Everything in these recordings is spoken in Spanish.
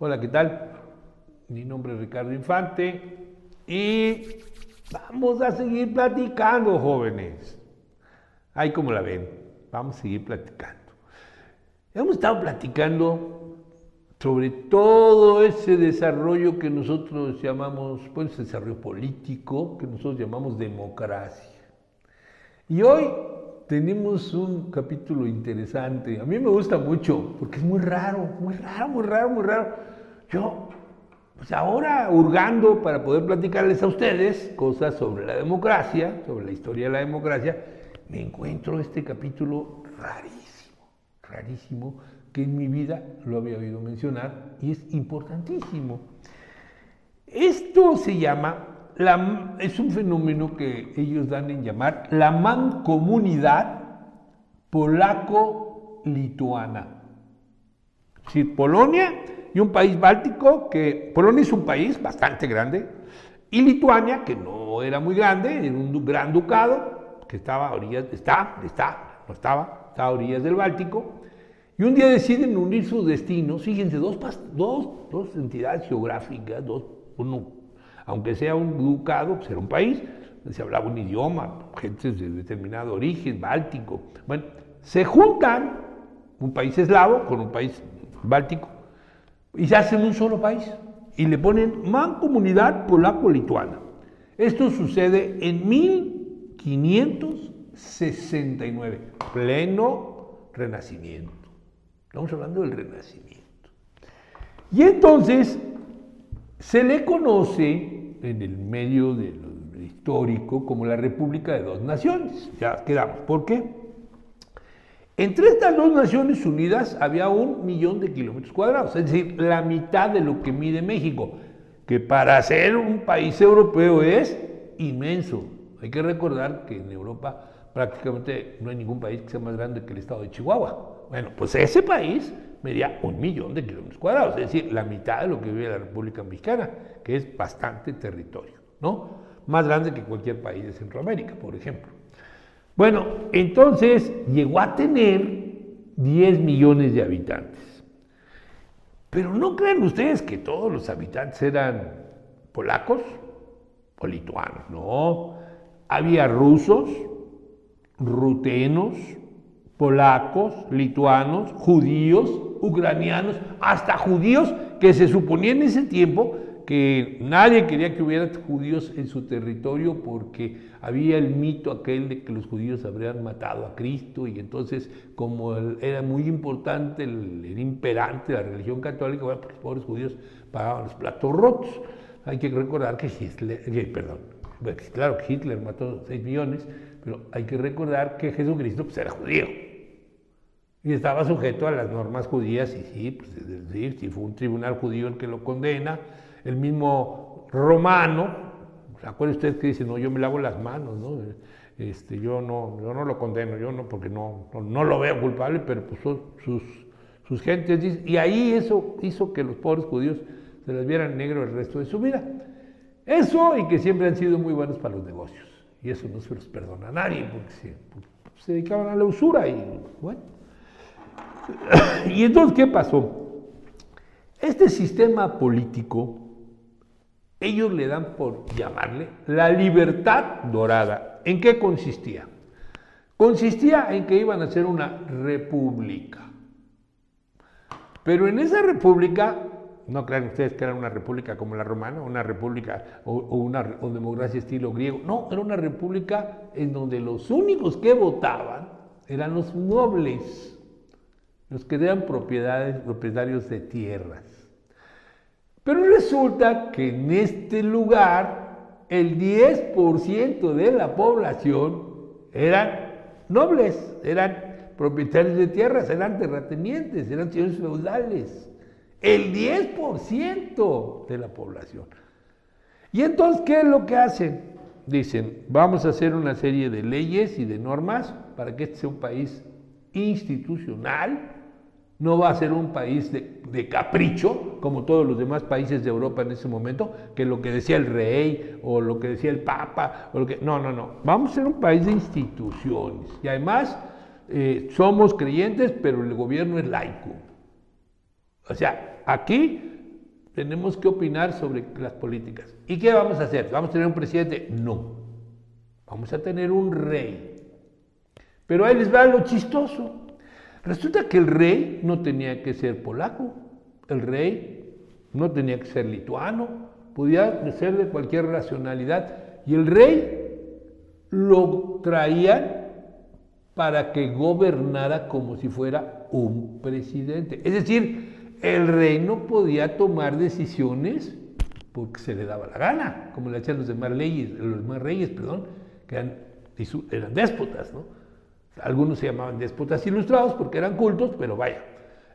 Hola, ¿qué tal? Mi nombre es Ricardo Infante y vamos a seguir platicando, jóvenes. Ahí como la ven, vamos a seguir platicando. Hemos estado platicando sobre todo ese desarrollo que nosotros llamamos, pues, desarrollo político, que nosotros llamamos democracia. Y hoy tenemos un capítulo interesante. A mí me gusta mucho porque es muy raro, muy raro, muy raro, muy raro. Yo, pues ahora hurgando para poder platicarles a ustedes cosas sobre la democracia, sobre la historia de la democracia, me encuentro este capítulo rarísimo, que en mi vida lo había oído mencionar y es importantísimo. Esto se llama, es un fenómeno que ellos dan en llamar la mancomunidad polaco-lituana. Es decir, Polonia y un país báltico, que Polonia es un país bastante grande, y Lituania, que no era muy grande, era un gran ducado, que estaba a orillas, a orillas del Báltico, y un día deciden unir sus destinos. Fíjense, dos entidades geográficas, uno, aunque sea un ducado, pues era un país, se hablaba un idioma, gente de determinado origen, báltico. Bueno, se juntan un país eslavo con un país báltico y se hacen un solo país y le ponen Mancomunidad Polaco-Lituana. Esto sucede en 1569, pleno Renacimiento. Estamos hablando del Renacimiento. Y entonces se le conoce en el medio histórico como la República de Dos Naciones. Ya quedamos. ¿Por qué? Entre estas dos Naciones Unidas había 1 millón de kilómetros cuadrados, es decir, la mitad de lo que mide México, que para ser un país europeo es inmenso. Hay que recordar que en Europa prácticamente no hay ningún país que sea más grande que el estado de Chihuahua. Bueno, pues ese país medía 1 millón de kilómetros cuadrados, es decir, la mitad de lo que vive la República Mexicana, que es bastante territorio, ¿no? Más grande que cualquier país de Centroamérica, por ejemplo. Bueno, entonces llegó a tener 10 millones de habitantes. Pero no crean ustedes que todos los habitantes eran polacos o lituanos, no. Había rusos, rutenos, polacos, lituanos, judíos, ucranianos, hasta judíos que se suponía en ese tiempo que nadie quería que hubiera judíos en su territorio porque había el mito aquel de que los judíos habrían matado a Cristo, y entonces como era muy importante, era imperante la religión católica, bueno, pues los pobres judíos pagaban los platos rotos. Hay que recordar que claro que Hitler mató 6 millones, pero hay que recordar que Jesucristo pues era judío y estaba sujeto a las normas judías, y sí, pues, es decir, si fue un tribunal judío el que lo condena, el mismo romano, ¿recuerdan ustedes que dicen, no, yo me lavo las manos, ¿no? Yo no lo condeno, yo no, porque no lo veo culpable, pero pues sus gentes, y ahí eso hizo que los pobres judíos se las vieran negro el resto de su vida. Eso, y que siempre han sido muy buenos para los negocios, y eso no se los perdona a nadie, porque se dedicaban a la usura, y bueno. Y entonces, ¿qué pasó? Este sistema político, ellos le dan por llamarle la libertad dorada. ¿En qué consistía? Consistía en que iban a ser una república. Pero en esa república, no crean ustedes que era una república como la romana, una república o democracia estilo griego. No, era una república en donde los únicos que votaban eran los nobles, los que eran propietarios de tierras. Pero resulta que en este lugar el 10% de la población eran nobles, eran propietarios de tierras, eran terratenientes, eran señores feudales. El 10% de la población. Y entonces, ¿qué es lo que hacen? Dicen, vamos a hacer una serie de leyes y de normas para que este sea un país institucional. No va a ser un país de capricho, como todos los demás países de Europa en ese momento, que lo que decía el rey, o lo que decía el papa, no. Vamos a ser un país de instituciones. Y además, somos creyentes, pero el gobierno es laico. O sea, aquí tenemos que opinar sobre las políticas. ¿Y qué vamos a hacer? ¿Vamos a tener un presidente? No. Vamos a tener un rey. Pero ahí les va lo chistoso. Resulta que el rey no tenía que ser polaco. El rey no tenía que ser lituano. Podía ser de cualquier nacionalidad. Y el rey lo traían para que gobernara como si fuera un presidente. Es decir, el rey no podía tomar decisiones porque se le daba la gana, como le hacían los demás reyes, que eran déspotas, ¿no? Algunos se llamaban déspotas ilustrados porque eran cultos, pero vaya,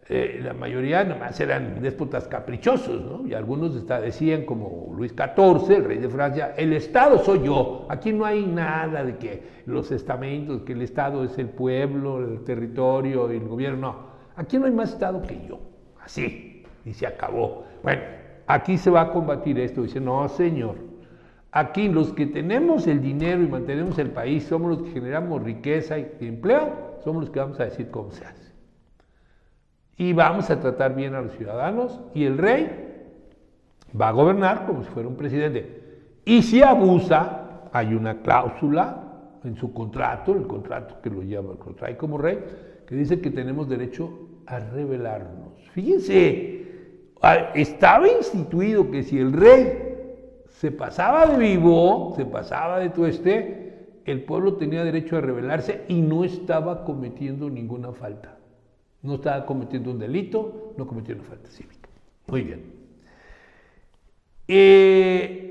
la mayoría nomás eran déspotas caprichosos, ¿no? Y algunos decían, como Luis XIV, el rey de Francia, el Estado soy yo. Aquí no hay nada de que los estamentos, que el Estado es el pueblo, el territorio y el gobierno. No, aquí no hay más Estado que yo. Así, y se acabó. Bueno, aquí se va a combatir esto. Dice, no, señor. Aquí los que tenemos el dinero y mantenemos el país, somos los que generamos riqueza y empleo, somos los que vamos a decir cómo se hace. Y vamos a tratar bien a los ciudadanos y el rey va a gobernar como si fuera un presidente. Y si abusa, hay una cláusula en su contrato, el contrato que lo trae como rey, que dice que tenemos derecho a rebelarnos. Fíjense, estaba instituido que si el rey se pasaba de vivo, se pasaba de tueste, el pueblo tenía derecho a rebelarse y no estaba cometiendo ninguna falta. No estaba cometiendo un delito, no cometió una falta cívica. Muy bien.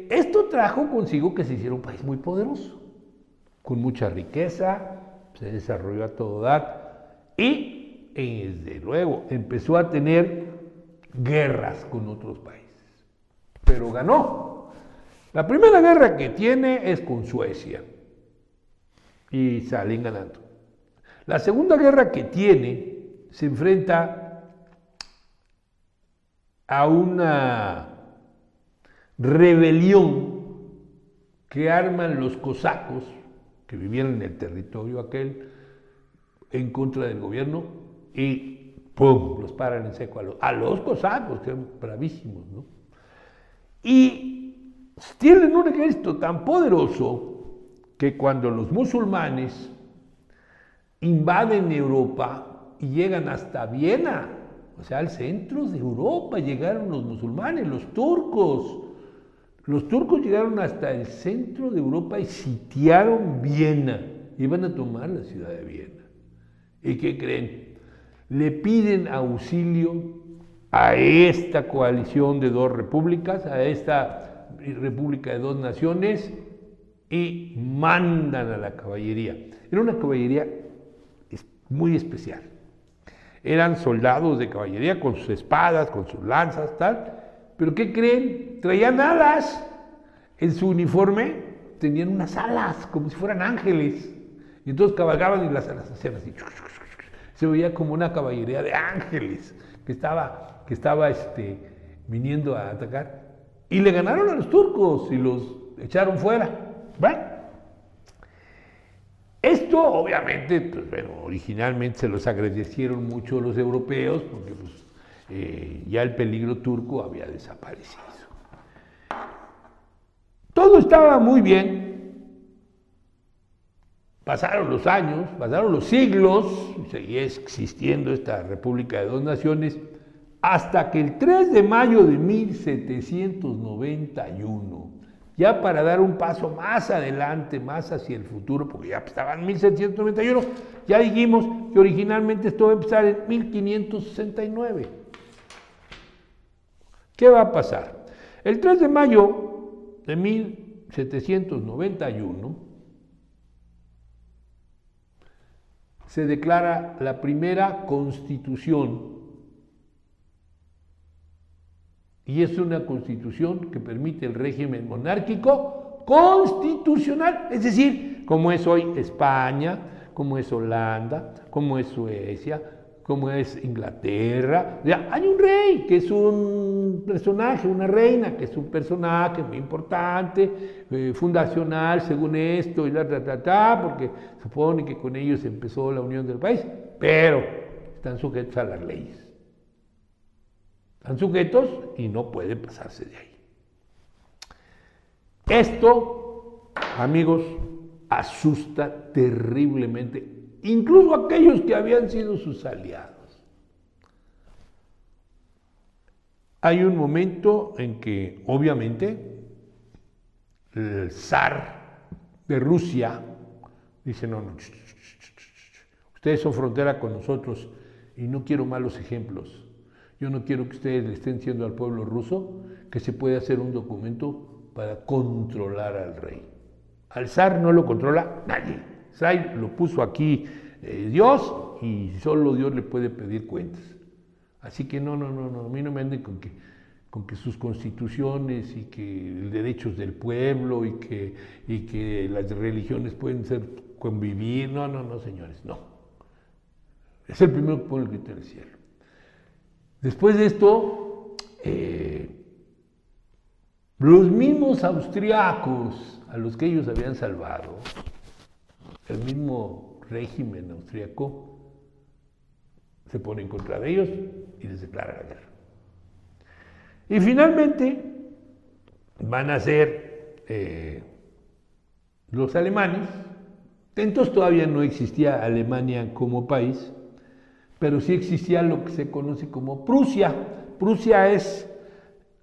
Esto trajo consigo que se hiciera un país muy poderoso, con mucha riqueza, se desarrolló a todo dar y, desde luego, empezó a tener guerras con otros países. Pero ganó. La primera guerra que tiene es con Suecia y salen ganando. La segunda guerra que tiene se enfrenta a una rebelión que arman los cosacos que vivían en el territorio aquel en contra del gobierno y ¡pum!, los paran en seco a los cosacos, que eran bravísimos, ¿no? Y tienen un ejército tan poderoso que cuando los musulmanes invaden Europa y llegan hasta Viena, o sea, al centro de Europa llegaron los musulmanes, los turcos. Los turcos llegaron hasta el centro de Europa y sitiaron Viena. Iban a tomar la ciudad de Viena. ¿Y qué creen? Le piden auxilio a esta coalición de dos repúblicas, a esta república de dos naciones, y mandan a la caballería. Era una caballería muy especial. Eran soldados de caballería con sus espadas, con sus lanzas, tal. Pero ¿qué creen? Traían alas. En su uniforme tenían unas alas, como si fueran ángeles. Y entonces cabalgaban y las alas hacían así. Se veía como una caballería de ángeles que estaba viniendo a atacar. Y le ganaron a los turcos y los echaron fuera. Bueno. Esto, obviamente, pues, bueno, originalmente se los agradecieron mucho los europeos porque pues, ya el peligro turco había desaparecido. Todo estaba muy bien. Pasaron los años, pasaron los siglos, y seguía existiendo esta República de dos Naciones, hasta que el 3 de mayo de 1791, ya para dar un paso más adelante, más hacia el futuro, porque ya estaba en 1791, ya dijimos que originalmente esto va a empezar en 1569. ¿Qué va a pasar? El 3 de mayo de 1791 se declara la primera constitución. Y es una constitución que permite el régimen monárquico constitucional, es decir, como es hoy España, como es Holanda, como es Suecia, como es Inglaterra. Ya hay un rey que es un personaje, una reina que es un personaje muy importante, fundacional según esto, y porque supone que con ellos empezó la unión del país, pero están sujetos a las leyes. Están sujetos y no puede pasarse de ahí. Esto, amigos, asusta terriblemente, incluso a aquellos que habían sido sus aliados. Hay un momento en que, obviamente, el zar de Rusia dice, no, ustedes son frontera con nosotros y no quiero malos ejemplos. Yo no quiero que ustedes le estén diciendo al pueblo ruso que se puede hacer un documento para controlar al rey. Al zar no lo controla nadie. Zar lo puso aquí Dios y solo Dios le puede pedir cuentas. Así que no, a mí no me anden con que sus constituciones y que derechos del pueblo y que las religiones pueden convivir. No, señores, no. Es el primero que pone el grito en el cielo. Después de esto, los mismos austriacos a los que ellos habían salvado, el mismo régimen austriaco, se pone en contra de ellos y les declara la guerra. Y finalmente van a ser los alemanes. Entonces todavía no existía Alemania como país, pero sí existía lo que se conoce como Prusia. Prusia es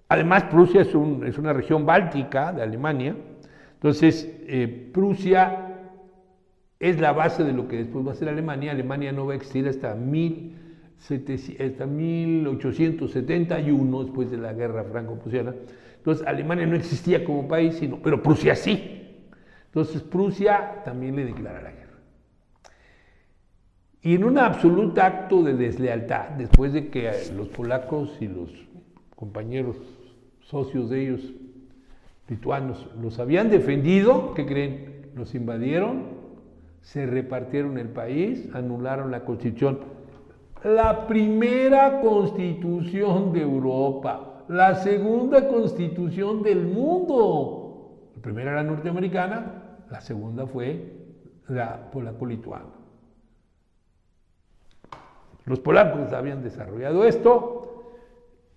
una región báltica de Alemania. Entonces, Prusia es la base de lo que después va a ser Alemania. Alemania no va a existir hasta 1871, después de la guerra franco-prusiana. Entonces, Alemania no existía como país, pero Prusia sí. Entonces, Prusia también le declara la guerra. Y en un absoluto acto de deslealtad, después de que los polacos y los compañeros socios de ellos, lituanos, los habían defendido, ¿qué creen? Los invadieron, se repartieron el país, anularon la Constitución. La primera Constitución de Europa, la segunda Constitución del mundo. La primera era norteamericana, la segunda fue la polaco-lituana. Los polacos habían desarrollado esto,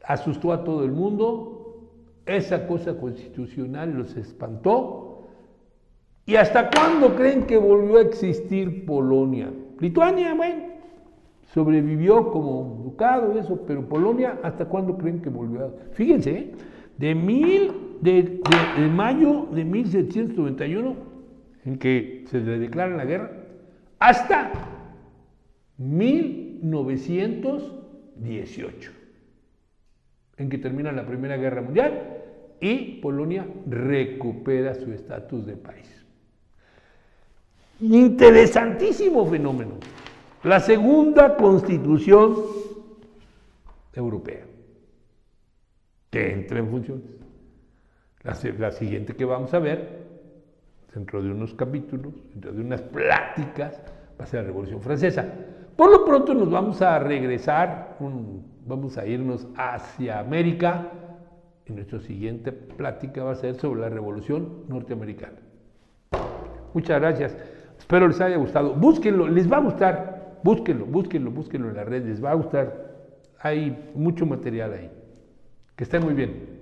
asustó a todo el mundo, esa cosa constitucional los espantó. ¿Y hasta cuándo creen que volvió a existir Polonia? Lituania, bueno, sobrevivió como ducado y eso, pero Polonia, ¿hasta cuándo creen que volvió a...? Fíjense, de mayo de 1791, en que se le declara la guerra, hasta 1918, en que termina la Primera Guerra Mundial y Polonia recupera su estatus de país. Interesantísimo fenómeno. La segunda Constitución europea que entra en funciones. La siguiente que vamos a ver, dentro de unos capítulos, dentro de unas pláticas, va a ser la Revolución Francesa. Por lo pronto nos vamos a regresar, vamos a irnos hacia América y nuestra siguiente plática va a ser sobre la Revolución Norteamericana. Muchas gracias, espero les haya gustado. Búsquenlo, les va a gustar, búsquenlo en la red, les va a gustar. Hay mucho material ahí. Que estén muy bien.